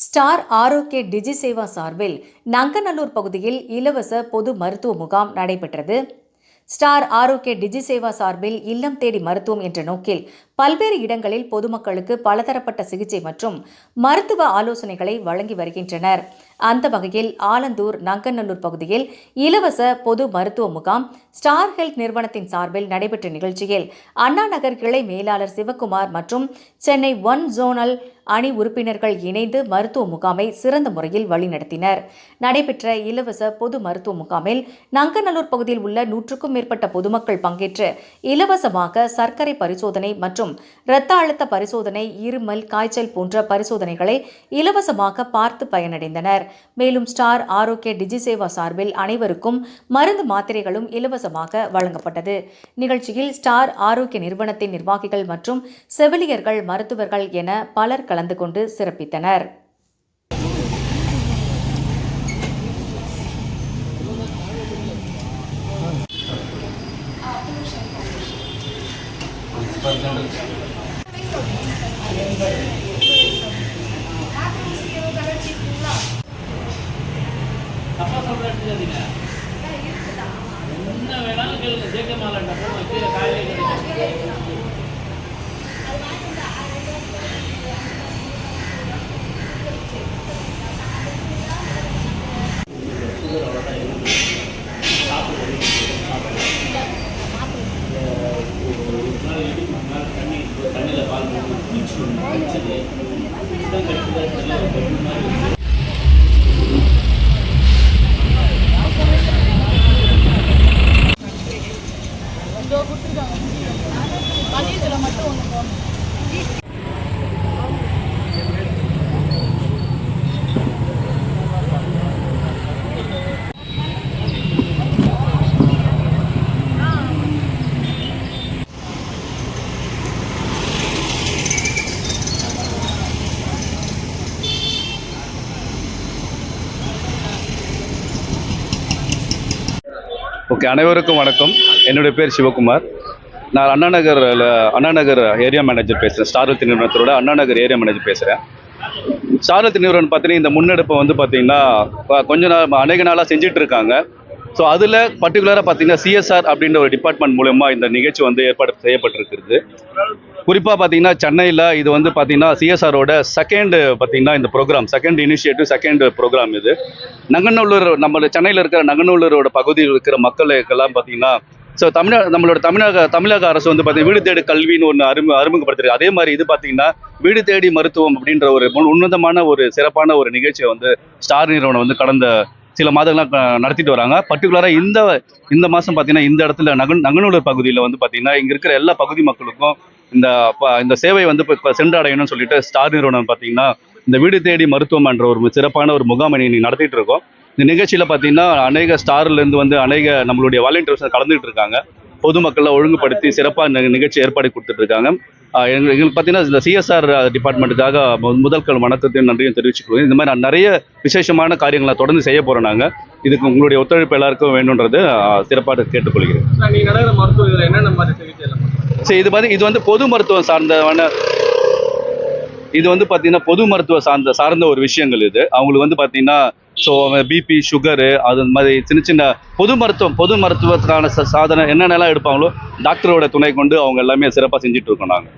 Star ஆரோக்கிய டிஜி சேவா சார்பில் நங்கநல்லூர் பகுதியில் இலவச பொது மருத்துவ முகாம் நடைபெற்றது. ஸ்டார் ஆரோக்கிய டிஜி சேவா சார்பில் இல்லம் தேடி மருத்துவம் என்ற நோக்கில் பல்வேறு இடங்களில் பொதுமக்களுக்கு பலதரப்பட்ட சிகிச்சை மற்றும் மருத்துவ ஆலோசனைகளை வழங்கி வருகின்றனர். அந்த வகையில் ஆலந்தூர் நங்கநல்லூர் பகுதியில் இலவச பொது மருத்துவ முகாம் ஸ்டார் ஹெல்த் நிறுவனத்தின் சார்பில் நடைபெற்ற நிகழ்ச்சியில் அண்ணா நகர் கிளை மேலாளர் சிவக்குமார் மற்றும் சென்னை 1 ஜோனல் அணி உறுப்பினர்கள் இணைந்து மருத்துவ முகாமை சிறந்த முறையில் வழிநடத்தினர். நடைபெற்ற இலவச பொது மருத்துவ முகாமில் நங்கநல்லூர் பகுதியில் உள்ள 100க்கும் மேற்பட்ட பொதுமக்கள் பங்கேற்று இலவசமாக சர்க்கரை பரிசோதனை மற்றும் இரத்த அழுத்த பரிசோதனை, இருமல், காய்ச்சல் போன்ற பரிசோதனைகளை இலவசமாக பார்த்து பயனடைந்தனர். மேலும் ஸ்டார் ஆரோக்கிய டிஜி சேவா சார்பில் அனைவருக்கும் மருந்து மாத்திரைகளும் இலவசமாக வழங்கப்பட்டது. நிகழ்ச்சியில் ஸ்டார் ஆரோக்கிய நிறுவனத்தின் நிர்வாகிகள் மற்றும் செவிலியர்கள், மருத்துவர்கள் என பலர் கலந்து கொண்டு சிறப்பித்தனர். தப்பா சொல்றீங்க. என்ன வேணாலும் கேளுங்க. ஜேகே மாலண்ட போய் கீழே காயிலே கிடைக்கும். தண்ணியில் பால் போட்டு மதியத்தில் மட்டும் ஒன்று போகணும். ஓகே, அனைவருக்கும் வணக்கம். என்னுடைய பேர் சிவகுமார். நான் அண்ணா நகர் ஏரியா மேனேஜர் பேசுகிறேன். ஸ்டார் ஹெல்த் நிறுவனத்தோட அண்ணா நகர் ஏரியா மேனேஜர் பேசுகிறேன். ஸ்டார் ஹெல்த் நிறுவனம் பார்த்தீங்கன்னா இந்த முன்னெடுப்பை வந்து பார்த்தீங்கன்னா அநேக நாளாக செஞ்சுட்டு இருக்காங்க. ஸோ அதில் பர்டிகுலராக பார்த்தீங்கன்னா சிஎஸ்ஆர் அப்படின்ற ஒரு டிபார்ட்மெண்ட் மூலமா இந்த நிகழ்ச்சி வந்து ஏற்பாடு செய்யப்பட்டிருக்கிறது. குறிப்பாக பார்த்தீங்கன்னா சென்னையில் இது வந்து பார்த்தீங்கன்னா சிஎஸ்ஆரோட இந்த ப்ரோக்ராம் செகண்ட் ப்ரோக்ராம் இது. நங்கநல்லூர், நம்ம சென்னையில் இருக்கிற நங்கநல்லூரோட பகுதியில் இருக்கிற மக்களுக்கெல்லாம் பார்த்தீங்கன்னா ஸோ நம்மளோட தமிழக அரசு வந்து பார்த்தீங்கன்னா வீடு தேடி கல்வின்னு ஒன்று அறிமுகப்படுத்திருக்கு. அதே மாதிரி இது பார்த்தீங்கன்னா வீடு தேடி மருத்துவம் அப்படின்ற ஒரு உன்னதமான ஒரு சிறப்பான ஒரு நிகழ்ச்சியை வந்து ஸ்டார் நிறுவனம் வந்து கடந்த சில மாதங்களாக நடத்திட்டு வராங்க. பர்டிகுலராக இந்த மாதம் பார்த்தீங்கன்னா இந்த இடத்துல நங்கநல்லூர் பகுதியில் வந்து பார்த்தீங்கன்னா இங்கே இருக்கிற எல்லா பகுதி மக்களுக்கும் இந்த சேவை வந்து இப்போ சென்றடையணும்னு சொல்லிட்டு ஸ்டார் நிறுவனம் பார்த்தீங்கன்னா இந்த வீடு தேடி மருத்துவம் என்ற ஒரு சிறப்பான ஒரு முகாமை நடத்திட்டு இருக்கோம். இந்த நிகழ்ச்சியில் பார்த்தீங்கன்னா அநேக ஸ்டார்லேருந்து வந்து அநேக நம்மளுடைய வாலண்டியர்ஸ் கலந்துகிட்டு இருக்காங்க. பொதுமக்களை ஒழுங்குபடுத்தி சிறப்பாக இந்த நிகழ்ச்சி ஏற்பாடு கொடுத்துட்டு இருக்காங்க. எங்களுக்கு பார்த்தீங்கன்னா இந்த சிஎஸ்ஆர் டிபார்ட்மெண்ட்டுக்காக முதல் வணக்கத்தையும் நன்றியும் தெரிவிச்சுக்கிறோம். இந்த மாதிரி நிறைய விசேஷமான காரியங்களை தொடர்ந்து செய்ய போகிறோம். நாங்கள் இதுக்கு உங்களுடைய ஒத்துழைப்பு எல்லாருக்கும் வேணுன்றது சிறப்பாக கேட்டுக்கொள்கிறேன். சரி, இது வந்து பொது மருத்துவம் சார்ந்தவான இது வந்து பார்த்தீங்கன்னா பொது மருத்துவ சார்ந்த ஒரு விஷயங்கள். இது அவங்களுக்கு வந்து பார்த்தீங்கன்னா ஸோ பிபி, சுகரு, அது மாதிரி சின்ன பொது மருத்துவத்துக்கான சாதனை என்னென்னலாம் எடுப்பாங்களோ டாக்டரோட துணை கொண்டு அவங்க எல்லாமே சிறப்பாக செஞ்சுட்டு இருக்கோம் நாங்கள்.